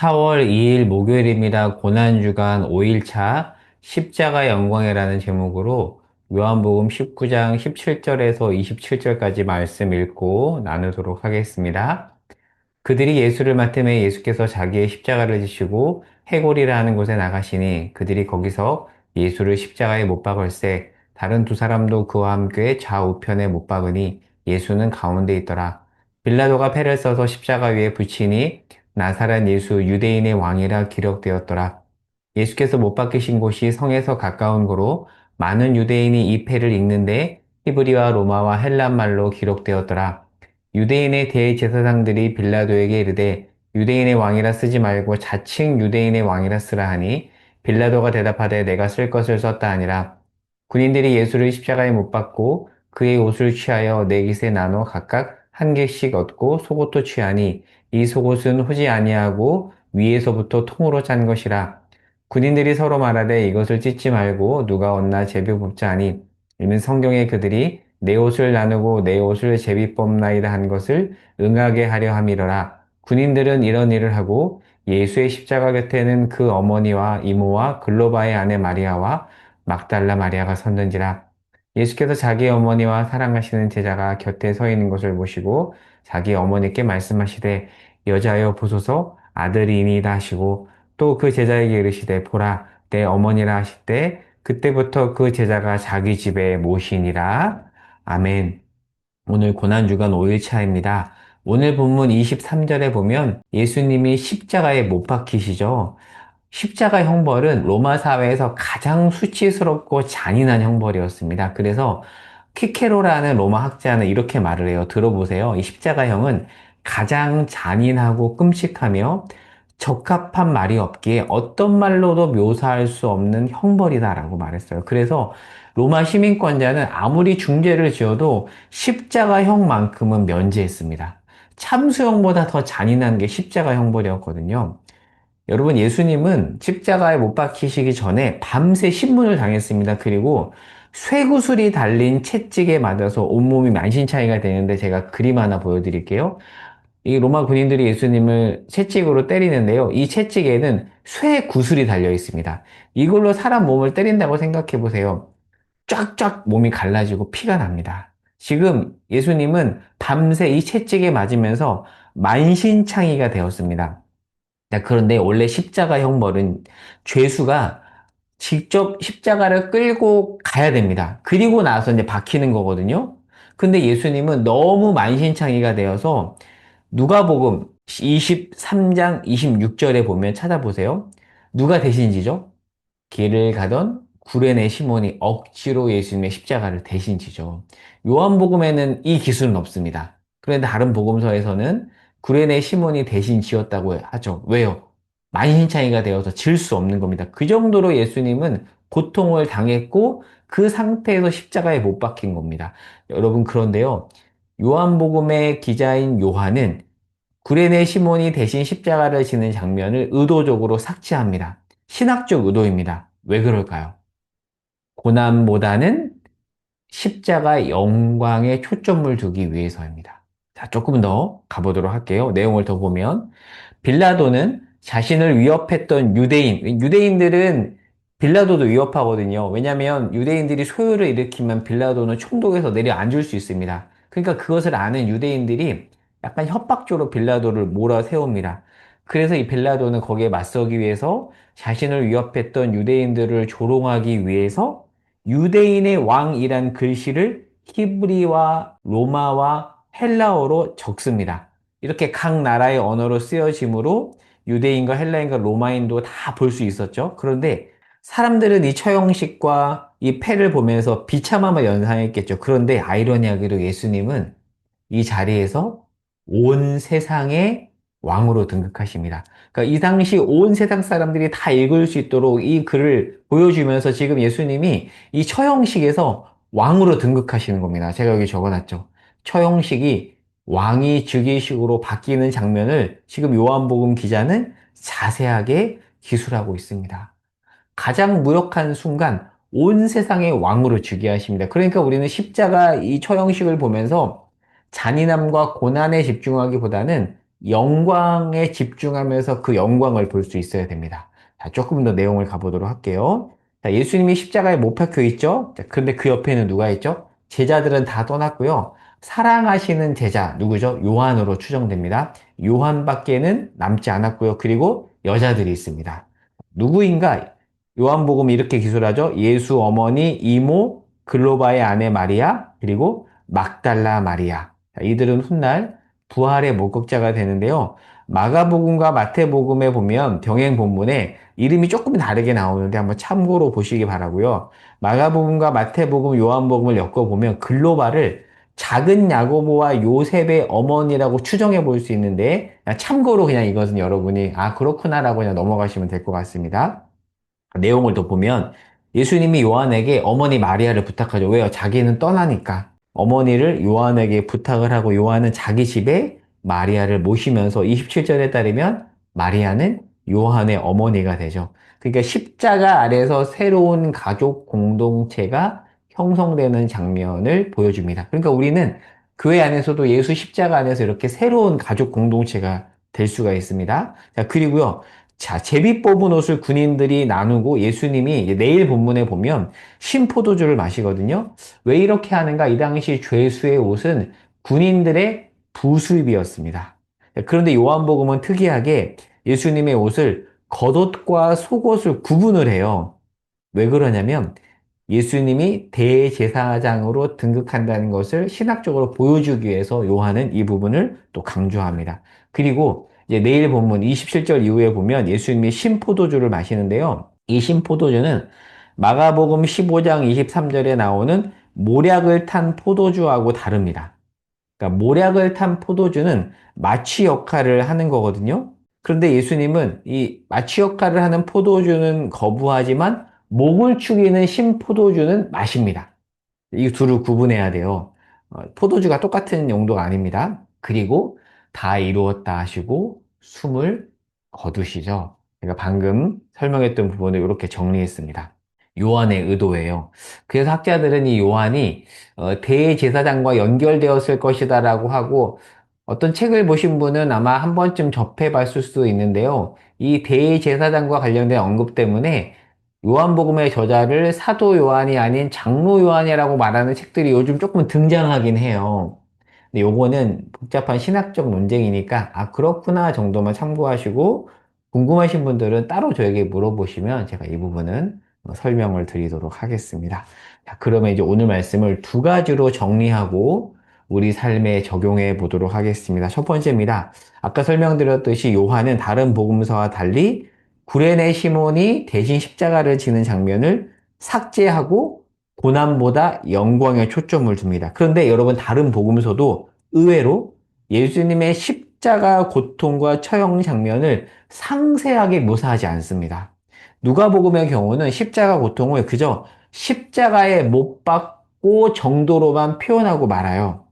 4월 2일 목요일입니다. 고난주간 5일차 십자가 영광이라는 제목으로 요한복음 19장 17절에서 27절까지 말씀 읽고 나누도록 하겠습니다. 그들이 예수를 맡음에 예수께서 자기의 십자가를 지시고 해골이라 하는 곳에 나가시니 그들이 거기서 예수를 십자가에 못 박을새 다른 두 사람도 그와 함께 좌우편에 못 박으니 예수는 가운데 있더라. 빌라도가 패를 써서 십자가 위에 붙이니 나사렛 예수 유대인의 왕이라 기록되었더라. 예수께서 못 박히신 곳이 성에서 가까운 고로 많은 유대인이 이 패를 읽는데 히브리와 로마와 헬란 말로 기록되었더라. 유대인의 대제사장들이 빌라도에게 이르되 유대인의 왕이라 쓰지 말고 자칭 유대인의 왕이라 쓰라 하니 빌라도가 대답하되 내가 쓸 것을 썼다 하니라. 군인들이 예수를 십자가에 못 박고 그의 옷을 취하여 네 깃에 나눠 각각 한 개씩 얻고 속옷도 취하니 이 속옷은 후지 아니하고 위에서부터 통으로 짠 것이라. 군인들이 서로 말하되 이것을 찢지 말고 누가 얻나 제비 뽑자 하니 이는 성경에 그들이 내 옷을 나누고 내 옷을 제비 뽑나이다 한 것을 응하게 하려 함이로라. 군인들은 이런 일을 하고 예수의 십자가 곁에는 그 어머니와 이모와 글로바의 아내 마리아와 막달라 마리아가 섰는지라. 예수께서 자기 어머니와 사랑하시는 제자가 곁에 서 있는 것을 보시고 자기 어머니께 말씀하시되 여자여 보소서 아들이니이다 하시고 또 그 제자에게 이르시되 보라 내 어머니라 하실 때 그때부터 그 제자가 자기 집에 모시니라. 아멘. 오늘 고난주간 5일차입니다. 오늘 본문 23절에 보면 예수님이 십자가에 못 박히시죠. 십자가 형벌은 로마 사회에서 가장 수치스럽고 잔인한 형벌이었습니다. 그래서 키케로라는 로마 학자는 이렇게 말을 해요. 들어보세요. 이 십자가형은 가장 잔인하고 끔찍하며 적합한 말이 없기에 어떤 말로도 묘사할 수 없는 형벌이다라고 말했어요. 그래서 로마 시민권자는 아무리 중죄를 지어도 십자가형만큼은 면제했습니다. 참수형보다 더 잔인한 게 십자가 형벌이었거든요. 여러분, 예수님은 십자가에 못 박히시기 전에 밤새 신문을 당했습니다. 그리고 쇠구슬이 달린 채찍에 맞아서 온몸이 만신창이가 되는데 제가 그림 하나 보여드릴게요. 이 로마 군인들이 예수님을 채찍으로 때리는데요. 이 채찍에는 쇠구슬이 달려 있습니다. 이걸로 사람 몸을 때린다고 생각해 보세요. 쫙쫙 몸이 갈라지고 피가 납니다. 지금 예수님은 밤새 이 채찍에 맞으면서 만신창이가 되었습니다. 자, 그런데 원래 십자가 형벌은 죄수가 직접 십자가를 끌고 가야 됩니다. 그리고 나서 이제 박히는 거거든요. 근데 예수님은 너무 만신창이가 되어서 누가복음 23장 26절에 보면 찾아보세요. 누가 대신지죠? 길을 가던 구레네 시몬이 억지로 예수님의 십자가를 대신 지죠. 요한복음에는 이 기술은 없습니다. 그런데 다른 복음서에서는 구레네 시몬이 대신 지었다고 하죠. 왜요? 만신창이가 되어서 질 수 없는 겁니다. 그 정도로 예수님은 고통을 당했고 그 상태에서 십자가에 못 박힌 겁니다. 여러분, 그런데요. 요한복음의 기자인 요한은 구레네 시몬이 대신 십자가를 지는 장면을 의도적으로 삭제합니다. 신학적 의도입니다. 왜 그럴까요? 고난보다는 십자가 영광에 초점을 두기 위해서입니다. 자, 조금 더 가보도록 할게요. 내용을 더 보면 빌라도는 자신을 위협했던 유대인들은 빌라도도 위협하거든요. 왜냐하면 유대인들이 소요를 일으키면 빌라도는 총독에서 내려앉을 수 있습니다. 그러니까 그것을 아는 유대인들이 약간 협박조로 빌라도를 몰아세웁니다. 그래서 이 빌라도는 거기에 맞서기 위해서 자신을 위협했던 유대인들을 조롱하기 위해서 유대인의 왕이란 글씨를 히브리와 로마와 헬라어로 적습니다. 이렇게 각 나라의 언어로 쓰여지므로 유대인과 헬라인과 로마인도 다 볼 수 있었죠. 그런데 사람들은 이 처형식과 이 패를 보면서 비참함을 연상했겠죠. 그런데 아이러니하게도 예수님은 이 자리에서 온 세상의 왕으로 등극하십니다. 그러니까 이 당시 온 세상 사람들이 다 읽을 수 있도록 이 글을 보여주면서 지금 예수님이 이 처형식에서 왕으로 등극하시는 겁니다. 제가 여기 적어놨죠. 처형식이 왕이 즉위식으로 바뀌는 장면을 지금 요한복음 기자는 자세하게 기술하고 있습니다. 가장 무력한 순간 온 세상의 왕으로 즉위하십니다. 그러니까 우리는 십자가 이 처형식을 보면서 잔인함과 고난에 집중하기보다는 영광에 집중하면서 그 영광을 볼 수 있어야 됩니다. 자, 조금 더 내용을 가보도록 할게요. 자, 예수님이 십자가에 못 박혀 있죠? 자, 그런데 그 옆에는 누가 있죠? 제자들은 다 떠났고요. 사랑하시는 제자, 누구죠? 요한으로 추정됩니다. 요한밖에는 남지 않았고요. 그리고 여자들이 있습니다. 누구인가? 요한복음이 이렇게 기술하죠. 예수 어머니, 이모, 글로바의 아내 마리아, 그리고 막달라 마리아. 자, 이들은 훗날 부활의 목격자가 되는데요. 마가복음과 마태복음에 보면 병행 본문에 이름이 조금 다르게 나오는데 한번 참고로 보시기 바라고요. 마가복음과 마태복음, 요한복음을 엮어보면 글로바를 작은 야고보와 요셉의 어머니라고 추정해 볼 수 있는데 참고로 그냥 이것은 여러분이 아 그렇구나라고 그냥 넘어가시면 될 것 같습니다. 내용을 더 보면 예수님이 요한에게 어머니 마리아를 부탁하죠. 왜요? 자기는 떠나니까. 어머니를 요한에게 부탁을 하고 요한은 자기 집에 마리아를 모시면서 27절에 따르면 마리아는 요한의 어머니가 되죠. 그러니까 십자가 아래서 새로운 가족 공동체가 형성되는 장면을 보여줍니다. 그러니까 우리는 교회 안에서도 예수 십자가 안에서 이렇게 새로운 가족 공동체가 될 수가 있습니다. 자, 그리고요. 자, 제비 뽑은 옷을 군인들이 나누고 예수님이 이제 내일 본문에 보면 신포도주를 마시거든요. 왜 이렇게 하는가? 이 당시 죄수의 옷은 군인들의 부수입이었습니다. 그런데 요한복음은 특이하게 예수님의 옷을 겉옷과 속옷을 구분을 해요. 왜 그러냐면 예수님이 대제사장으로 등극한다는 것을 신학적으로 보여주기 위해서 요한은 이 부분을 또 강조합니다. 그리고 이제 내일 본문 27절 이후에 보면 예수님이 신포도주를 마시는데요. 이 신포도주는 마가복음 15장 23절에 나오는 모략을 탄 포도주하고 다릅니다. 그러니까 모략을 탄 포도주는 마취 역할을 하는 거거든요. 그런데 예수님은 이 마취 역할을 하는 포도주는 거부하지만 목을 축이는 신포도주는 마십니다. 이 둘을 구분해야 돼요. 포도주가 똑같은 용도가 아닙니다. 그리고 다 이루었다 하시고 숨을 거두시죠. 제가 방금 설명했던 부분을 이렇게 정리했습니다. 요한의 의도예요. 그래서 학자들은 이 요한이 대제사장과 연결되었을 것이다라고 하고 어떤 책을 보신 분은 아마 한 번쯤 접해봤을 수도 있는데요. 이 대제사장과 관련된 언급 때문에 요한복음의 저자를 사도 요한이 아닌 장로 요한이라고 말하는 책들이 요즘 조금 등장하긴 해요. 근데 요거는 복잡한 신학적 논쟁이니까 아 그렇구나 정도만 참고하시고 궁금하신 분들은 따로 저에게 물어보시면 제가 이 부분은 설명을 드리도록 하겠습니다. 자, 그러면 이제 오늘 말씀을 두 가지로 정리하고 우리 삶에 적용해 보도록 하겠습니다. 첫 번째입니다. 아까 설명드렸듯이 요한은 다른 복음서와 달리 구레네 시몬이 대신 십자가를 지는 장면을 삭제하고 고난보다 영광에 초점을 둡니다. 그런데 여러분 다른 복음서도 의외로 예수님의 십자가 고통과 처형 장면을 상세하게 묘사하지 않습니다. 누가복음의 경우는 십자가 고통을 그저 십자가에 못 박고 정도로만 표현하고 말아요.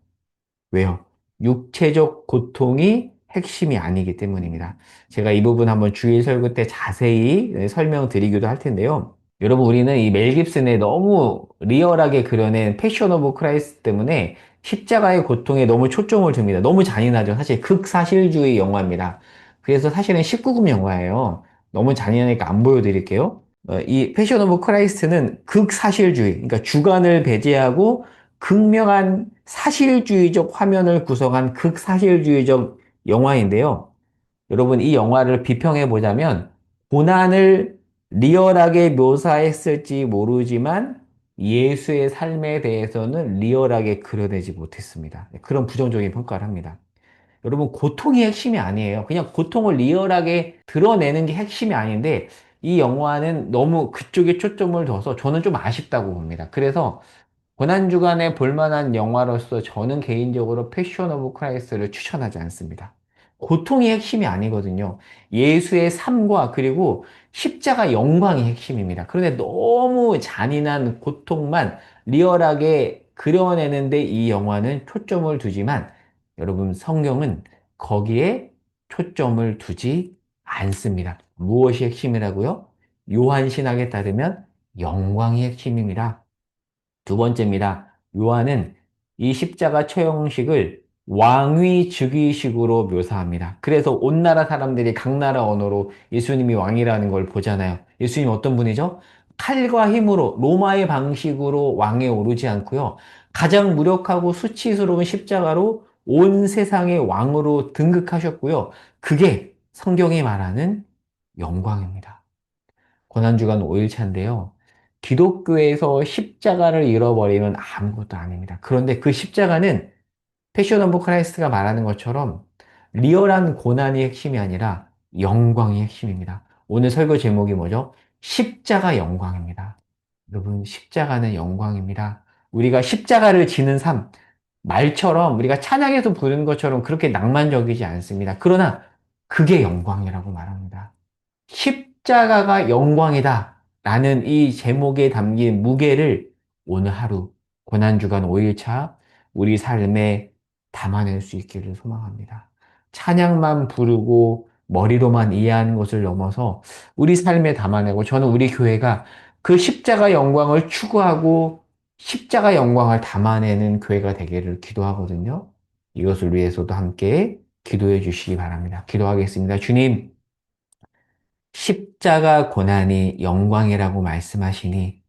왜요? 육체적 고통이 핵심이 아니기 때문입니다. 제가 이 부분 한번 주일 설교 때 자세히 설명드리기도 할 텐데요. 여러분, 우리는 이 멜 깁슨의 너무 리얼하게 그려낸 패션 오브 크라이스트 때문에 십자가의 고통에 너무 초점을 둡니다. 너무 잔인하죠. 사실 극사실주의 영화입니다. 그래서 사실은 19금 영화예요. 너무 잔인하니까 안 보여드릴게요. 이 패션 오브 크라이스트는 극사실주의, 그러니까 주관을 배제하고 극명한 사실주의적 화면을 구성한 극사실주의적 영화인데요. 여러분, 이 영화를 비평해 보자면, 고난을 리얼하게 묘사했을지 모르지만, 예수의 삶에 대해서는 리얼하게 그려내지 못했습니다. 그런 부정적인 평가를 합니다. 여러분, 고통이 핵심이 아니에요. 그냥 고통을 리얼하게 드러내는 게 핵심이 아닌데, 이 영화는 너무 그쪽에 초점을 둬서 저는 좀 아쉽다고 봅니다. 그래서 고난주간에 볼만한 영화로서 저는 개인적으로 패션 오브 크라이스트를 추천하지 않습니다. 고통이 핵심이 아니거든요. 예수의 삶과 그리고 십자가 영광이 핵심입니다. 그런데 너무 잔인한 고통만 리얼하게 그려내는데 이 영화는 초점을 두지만 여러분 성경은 거기에 초점을 두지 않습니다. 무엇이 핵심이라고요? 요한 신학에 따르면 영광이 핵심입니다. 두 번째입니다. 요한은 이 십자가 처형식을 왕위 즉위식으로 묘사합니다. 그래서 온 나라 사람들이 각 나라 언어로 예수님이 왕이라는 걸 보잖아요. 예수님 어떤 분이죠? 칼과 힘으로 로마의 방식으로 왕에 오르지 않고요. 가장 무력하고 수치스러운 십자가로 온 세상의 왕으로 등극하셨고요. 그게 성경이 말하는 영광입니다. 고난주간 5일차인데요. 기독교에서 십자가를 잃어버리면 아무것도 아닙니다. 그런데 그 십자가는 패션 오브 크라이스트가 말하는 것처럼 리얼한 고난이 핵심이 아니라 영광이 핵심입니다. 오늘 설교 제목이 뭐죠? 십자가 영광입니다. 여러분, 십자가는 영광입니다. 우리가 십자가를 지는 삶, 말처럼 우리가 찬양에서 부르는 것처럼 그렇게 낭만적이지 않습니다. 그러나 그게 영광이라고 말합니다. 십자가가 영광이다. 라는 이 제목에 담긴 무게를 오늘 하루, 고난주간 5일차 우리 삶에 담아낼 수 있기를 소망합니다. 찬양만 부르고 머리로만 이해하는 것을 넘어서 우리 삶에 담아내고 저는 우리 교회가 그 십자가 영광을 추구하고 십자가 영광을 담아내는 교회가 되기를 기도하거든요. 이것을 위해서도 함께 기도해 주시기 바랍니다. 기도하겠습니다. 주님, 십자가 고난이 영광이라고 말씀하시니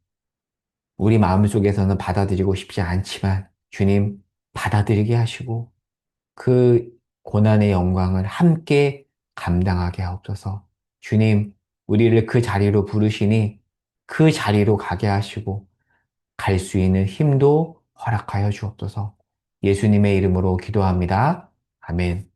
우리 마음속에서는 받아들이고 싶지 않지만 주님 받아들이게 하시고 그 고난의 영광을 함께 감당하게 하옵소서. 주님, 우리를 그 자리로 부르시니 그 자리로 가게 하시고 갈 수 있는 힘도 허락하여 주옵소서. 예수님의 이름으로 기도합니다. 아멘.